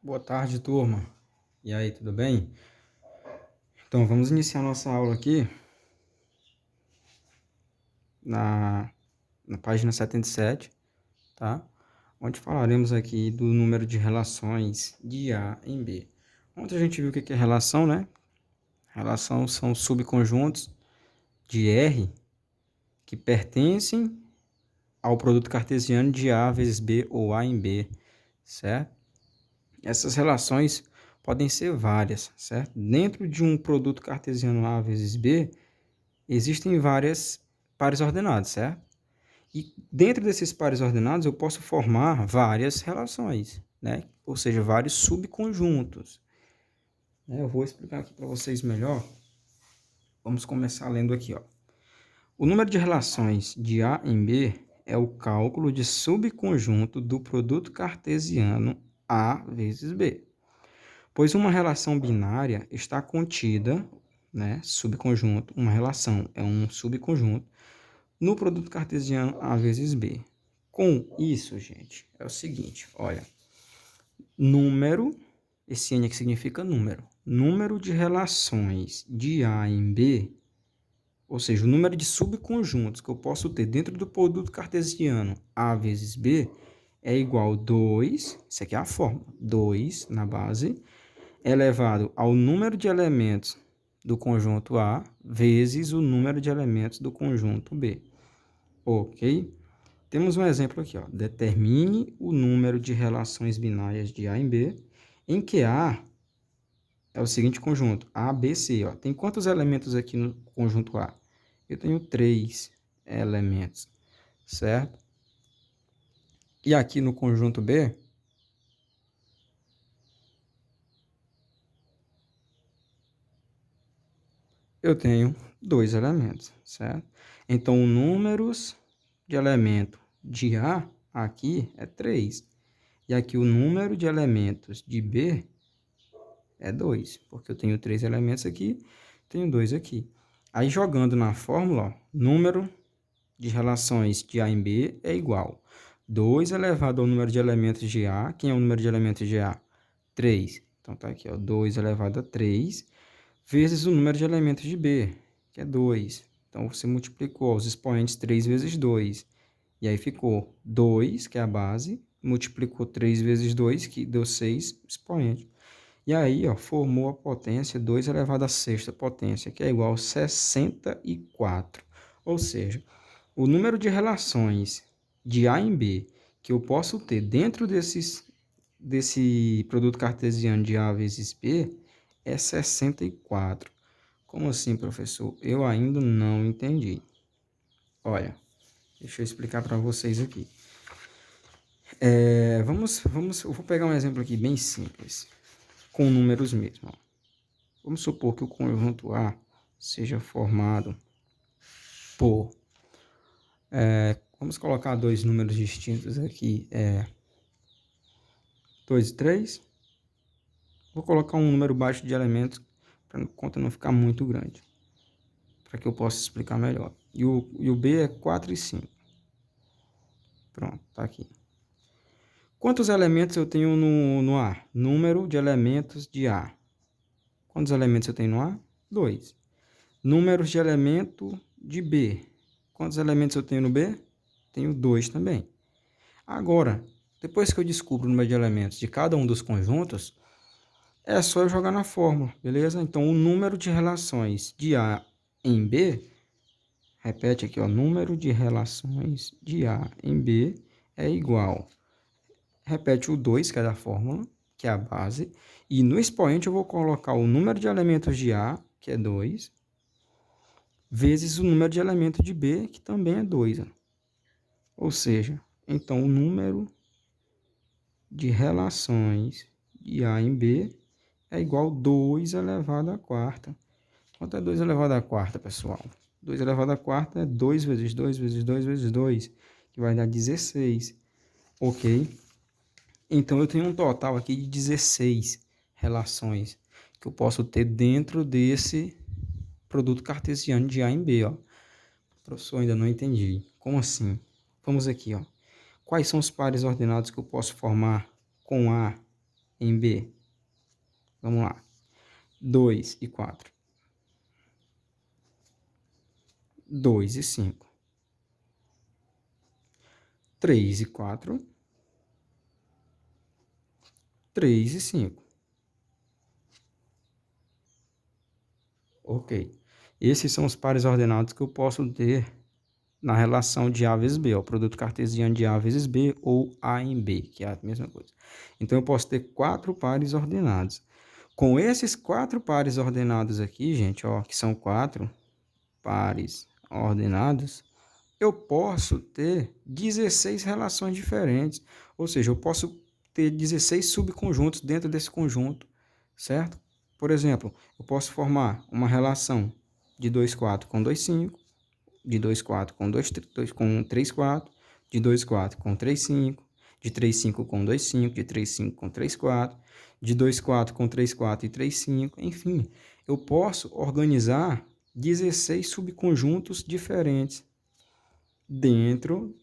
Boa tarde, turma. E aí, tudo bem? Então, vamos iniciar nossa aula aqui na, na página 77, tá? Onde falaremos aqui do número de relações de A em B. Ontem a gente viu o que é relação, né? Relação são subconjuntos de R que pertencem ao produto cartesiano de A vezes B ou A em B, certo? Essas relações podem ser várias, certo? Dentro de um produto cartesiano A vezes B, existem várias pares ordenados, certo? E dentro desses pares ordenados eu posso formar várias relações, né? Ou seja, vários subconjuntos. Eu vou explicar aqui para vocês melhor. Vamos começar lendo aqui, ó. O número de relações de A em B é o cálculo de subconjunto do produto cartesiano A vezes B. Pois uma relação binária está contida, né, subconjunto, uma relação é um subconjunto, no produto cartesiano A vezes B. Com isso, gente, é o seguinte, olha, número, esse N aqui significa número de relações de A em B, ou seja, o número de subconjuntos que eu posso ter dentro do produto cartesiano A vezes B é igual a 2, isso aqui é a fórmula, 2 na base, elevado ao número de elementos do conjunto A vezes o número de elementos do conjunto B. Ok? Temos um exemplo aqui, ó. Determine o número de relações binárias de A em B, em que A é o seguinte conjunto, A, B, C. Ó. Tem quantos elementos aqui no conjunto A? Eu tenho 3 elementos, certo? E aqui no conjunto B, eu tenho 2 elementos, certo? Então, o número de elemento de A aqui é 3. E aqui o número de elementos de B é 2, porque eu tenho 3 elementos aqui, tenho 2 aqui. Aí, jogando na fórmula, ó, número de relações de A em B é igual a 2 elevado ao número de elementos de A. Quem é o número de elementos de A? 3. Então, tá aqui, ó, 2 elevado a 3, vezes o número de elementos de B, que é 2. Então, você multiplicou os expoentes 3 vezes 2. E aí ficou 2, que é a base, multiplicou 3 vezes 2, que deu 6 expoente. E aí, ó, formou a potência 2 elevado à sexta potência, que é igual a 64. Ou seja, o número de relações de A em B que eu posso ter dentro desse produto cartesiano de A vezes B é 64. Como assim, professor? Eu ainda não entendi. Olha, deixa eu explicar para vocês aqui. Eu vou pegar um exemplo aqui bem simples, com números mesmo. Ó. Vamos supor que o conjunto A seja formado por... vamos colocar dois números distintos aqui, 2 e 3. Vou colocar um número baixo de elementos para a conta não ficar muito grande, para que eu possa explicar melhor. E o B é 4 e 5. Pronto, tá aqui. Quantos elementos eu tenho no A? Número de elementos de A. Quantos elementos eu tenho no A? 2. Números de elemento de B. Quantos elementos eu tenho no B? Tenho 2 também. Agora, depois que eu descubro o número de elementos de cada um dos conjuntos, é só eu jogar na fórmula, beleza? Então, o número de relações de A em B, repete aqui, ó, número de relações de A em B é igual, repete o 2, que é da fórmula, que é a base, e no expoente eu vou colocar o número de elementos de A, que é 2, vezes o número de elementos de B, que também é 2. Ó. Ou seja, então o número de relações de A em B é igual a 2 elevado à quarta. Quanto é 2 elevado à quarta, pessoal? 2 elevado à quarta é 2 vezes 2 vezes 2 vezes 2, que vai dar 16. Ok? Então, eu tenho um total aqui de 16 relações que eu posso ter dentro desse produto cartesiano de A em B. Ó. Professor, ainda não entendi. Como assim? Vamos aqui. Ó. Quais são os pares ordenados que eu posso formar com A em B. Vamos lá. 2 e 4. 2 e 5. 3 e 4. 3 e 5. Ok. Esses são os pares ordenados que eu posso ter na relação de A vezes B, ó, produto cartesiano de A vezes B ou A em B, que é a mesma coisa. Então, eu posso ter 4 pares ordenados. Com esses 4 pares ordenados aqui, gente, ó, que são 4 pares ordenados, eu posso ter 16 relações diferentes. Ou seja, eu posso ter 16 subconjuntos dentro desse conjunto, certo? Por exemplo, eu posso formar uma relação de 2, 4 com 2, 5, de 2, 4 com 3, 4, de 2, 4 com 3, 5, de 3, 5 com 2, 5, de 3, 5 com 3, 4, de 2, 4 com 3, 4 e 3, 5, enfim. Eu posso organizar 16 subconjuntos diferentes dentro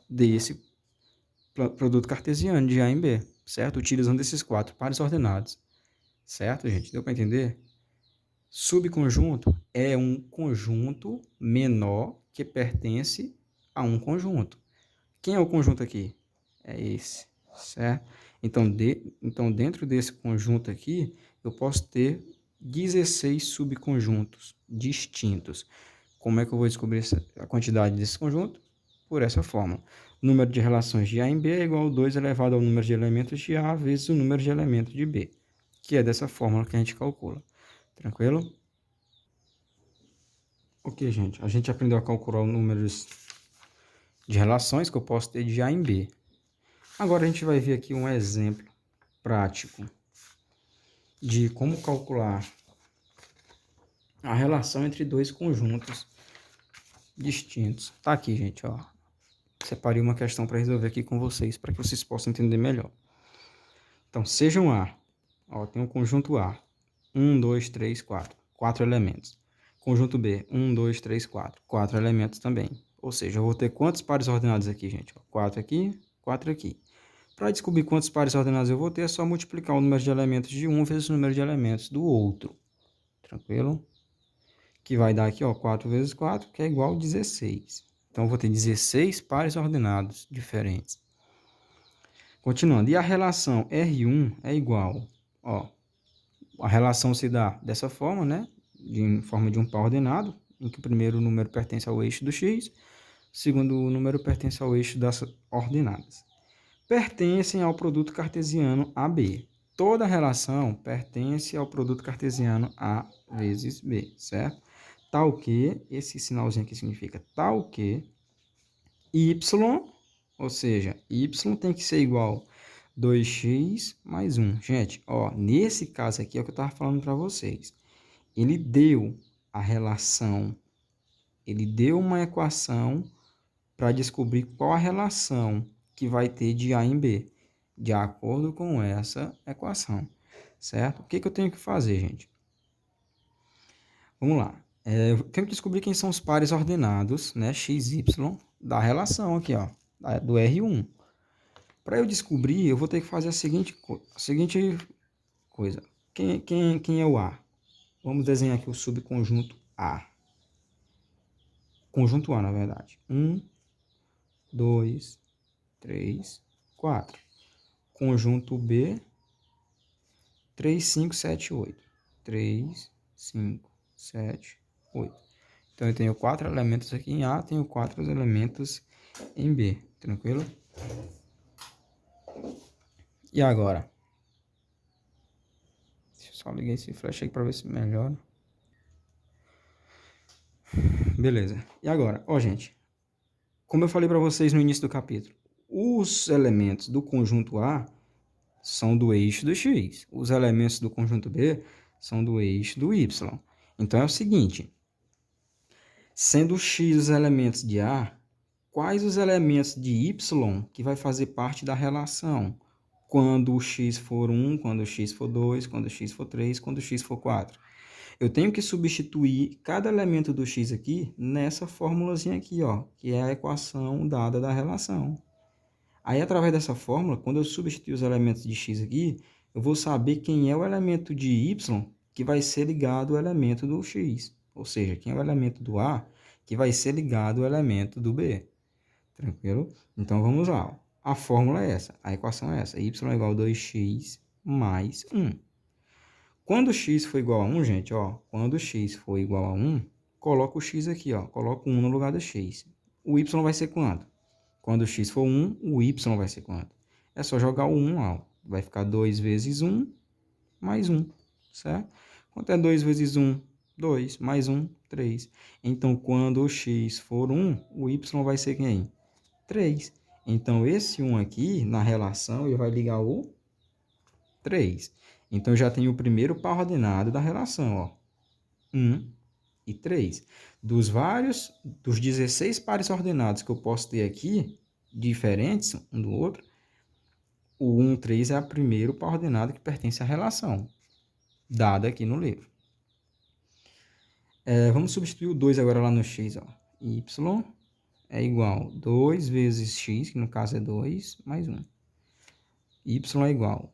desse produto cartesiano de A em B, certo? Utilizando esses 4 pares ordenados, certo, gente? Deu para entender? Subconjunto é um conjunto menor que pertence a um conjunto. Quem é o conjunto aqui? É esse, certo? Então, dentro desse conjunto aqui, eu posso ter 16 subconjuntos distintos. Como é que eu vou descobrir a quantidade desse conjunto? Por essa forma. O número de relações de A em B é igual a 2 elevado ao número de elementos de A vezes o número de elementos de B, que é dessa fórmula que a gente calcula. Tranquilo? Ok, gente. A gente aprendeu a calcular os números de relações que eu posso ter de A em B. Agora a gente vai ver aqui um exemplo prático de como calcular a relação entre dois conjuntos distintos. Tá aqui, gente, ó. Separei uma questão para resolver aqui com vocês, para que vocês possam entender melhor. Então, sejam A. Ó, tem um conjunto A. 1, 2, 3, 4. 4 elementos. Conjunto B. 1, 2, 3, 4. 4 elementos também. Ou seja, eu vou ter quantos pares ordenados aqui, gente? 4 aqui, 4 aqui. Para descobrir quantos pares ordenados eu vou ter, é só multiplicar o número de elementos de um vezes o número de elementos do outro. Tranquilo? Que vai dar aqui, ó, 4 vezes 4, que é igual a 16. Então, eu vou ter 16 pares ordenados diferentes. Continuando. E a relação R1 é igual, ó, a relação se dá dessa forma, né? Em forma de um par ordenado, em que o primeiro número pertence ao eixo do x, o segundo número pertence ao eixo das ordenadas. Pertencem ao produto cartesiano AB. Toda relação pertence ao produto cartesiano A vezes B, certo? Tal que, esse sinalzinho aqui significa tal que y, ou seja, y tem que ser igual 2x mais 1. Gente, ó, nesse caso aqui é o que eu estava falando para vocês. Ele deu a relação, ele deu uma equação para descobrir qual a relação que vai ter de A em B, de acordo com essa equação, certo? O que eu tenho que fazer, gente? Vamos lá. Eu tenho que descobrir quem são os pares ordenados, né, x, y, da relação aqui, ó, do R1. Para eu descobrir, eu vou ter que fazer a seguinte coisa. Quem é o A? Vamos desenhar aqui o subconjunto A. Conjunto A, na verdade. 1, 2, 3, 4. Conjunto B, 3, 5, 7, 8. 3, 5, 7, 8. Então, eu tenho 4 elementos aqui em A, tenho 4 elementos em B. Tranquilo? E agora? Deixa eu só ligar esse flash aqui para ver se melhora. Beleza. E agora? Ó, gente. Como eu falei para vocês no início do capítulo, os elementos do conjunto A são do eixo do x. Os elementos do conjunto B são do eixo do y. Então, é o seguinte. Sendo x os elementos de A, quais os elementos de y que vai fazer parte da relação? Quando o x for 1, quando o x for 2, quando o x for 3, quando o x for 4. Eu tenho que substituir cada elemento do x aqui nessa formulazinha aqui, ó, que é a equação dada da relação. Aí, através dessa fórmula, quando eu substituir os elementos de x aqui, eu vou saber quem é o elemento de y que vai ser ligado ao elemento do x. Ou seja, quem é o elemento do A que vai ser ligado ao elemento do B. Tranquilo? Então, vamos lá. A fórmula é essa. A equação é essa. Y é igual a 2x mais 1. Quando x for igual a 1, gente, ó, quando x for igual a 1, coloca o x aqui, ó, coloca o 1 no lugar do x. O y vai ser quanto? Quando x for 1, o y vai ser quanto? É só jogar o 1 lá, ó. Vai ficar 2 vezes 1 mais 1, certo? Quanto é 2 vezes 1? 2, mais 1, 3. Então, quando o x for 1, o y vai ser quem? 3. Então, esse 1 aqui, na relação, ele vai ligar o 3. Então, já tem o primeiro par ordenado da relação, ó. 1 e 3. Dos 16 pares ordenados que eu posso ter aqui, diferentes um do outro, o 1, 3 é o primeiro par ordenado que pertence à relação, dada aqui no livro. Vamos substituir o 2 agora lá no x, ó. Y é igual a 2 vezes x, que no caso é 2, mais 1. Y é igual,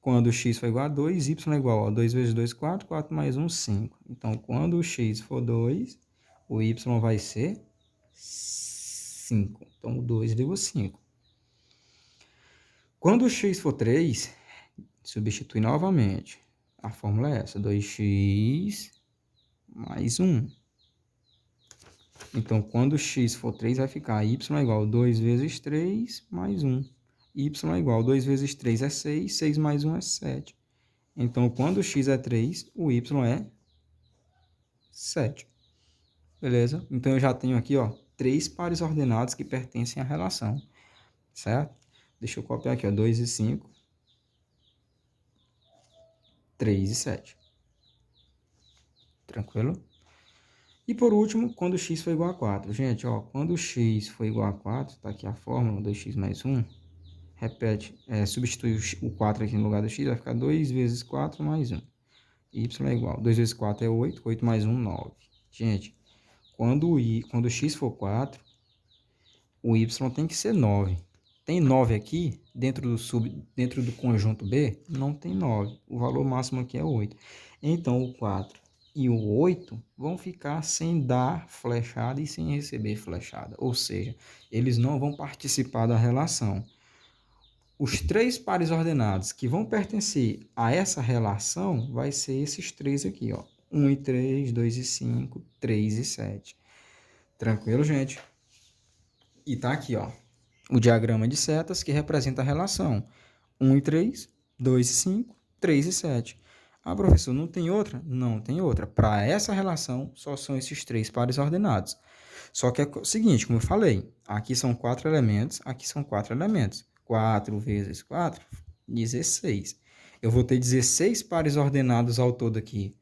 quando x for igual a 2, y é igual a 2 vezes 2, 4, 4 mais 1, 5. Então, quando o x for 2, o y vai ser 5. Então, o 2 liga o 5. Quando o x for 3, substitui novamente. A fórmula é essa, 2x mais 1. Então, quando x for 3, vai ficar y é igual a 2 vezes 3 mais 1. Y é igual a 2 vezes 3 é 6, 6 mais 1 é 7. Então, quando x é 3, o y é 7. Beleza? Então, eu já tenho aqui, ó, 3 pares ordenados que pertencem à relação. Certo? Deixa eu copiar aqui, ó, 2 e 5. 3 e 7. Tranquilo? E por último, quando x for igual a 4. Gente, ó, quando x for igual a 4, tá aqui a fórmula, 2x mais 1. Repete, substitui o 4 aqui no lugar do x, vai ficar 2 vezes 4 mais 1. Y é igual, 2 vezes 4 é 8, 8 mais 1, 9. Gente, quando x for 4, o y tem que ser 9. Tem 9 aqui, dentro do conjunto B? Não tem 9. O valor máximo aqui é 8. Então, o 4 e o 8 vão ficar sem dar flechada e sem receber flechada. Ou seja, eles não vão participar da relação. Os 3 pares ordenados que vão pertencer a essa relação vai ser esses 3 aqui, ó. 1 e 3, 2 e 5, 3 e 7. Tranquilo, gente? E tá aqui, ó, o diagrama de setas que representa a relação 1 e 3, 2 e 5, 3 e 7. Ah, professor, não tem outra? Não tem outra. Para essa relação, só são esses 3 pares ordenados. Só que é o seguinte, como eu falei, aqui são 4 elementos, aqui são 4 elementos. 4 vezes 4, 16. Eu vou ter 16 pares ordenados ao todo aqui.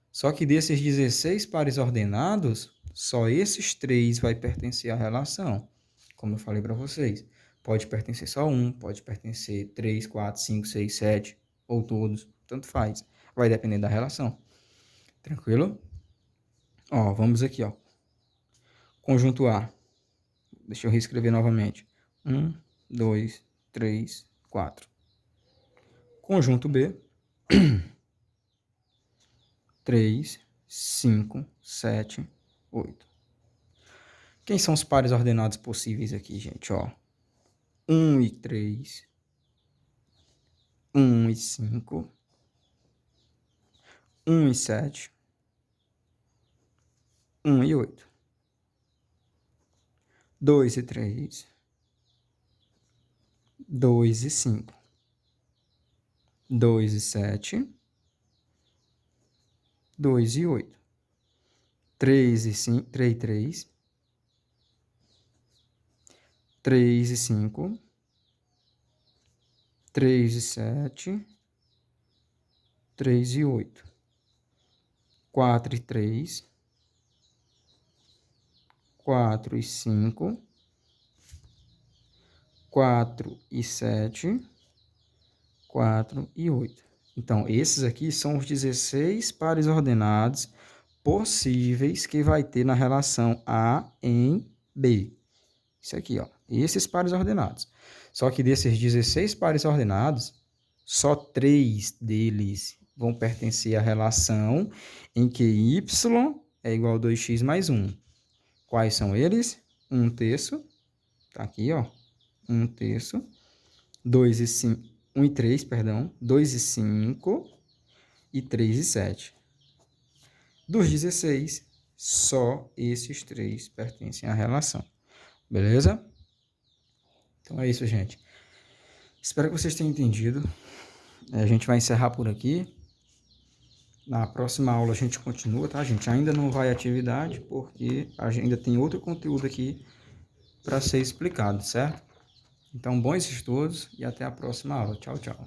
Só que desses 16 pares ordenados, só esses 3 vai pertencer à relação. Como eu falei para vocês. Pode pertencer só um, pode pertencer 3, 4, 5, 6, 7, ou todos. Tanto faz. Vai depender da relação. Tranquilo? Ó, vamos aqui, ó. Conjunto A. Deixa eu reescrever novamente. 1, 2, 3, 4. Conjunto B. 3, 5, 7, 8. Quem são os pares ordenados possíveis aqui, gente? Ó, 1 e 3, 1 e 5, 1 e 7, 1 e 8. 2 e 3, 2 e 5, 2 e 7, 2 e 8. 3 e 5, 3 e 3, 3 e 5, 3 e 7, 3 e 8. 4 e 3, 4 e 5, 4 e 7, 4 e 8. Então, esses aqui são os 16 pares ordenados possíveis que vai ter na relação A em B. Isso aqui, ó. esses pares ordenados. Só que desses 16 pares ordenados, só 3 deles vão pertencer à relação em que y é igual a 2x mais 1. Quais são eles? 1/3, tá aqui, ó, 1/3, 2 e 5, 1 e 3, perdão, 2 e 5 e 3 e 7. Dos 16, só esses 3 pertencem à relação. Beleza? Então é isso, gente. Espero que vocês tenham entendido. A gente vai encerrar por aqui. Na próxima aula a gente continua, tá, gente? Ainda não vai atividade, porque ainda tem outro conteúdo aqui para ser explicado, certo? Então, bons estudos e até a próxima aula. Tchau, tchau.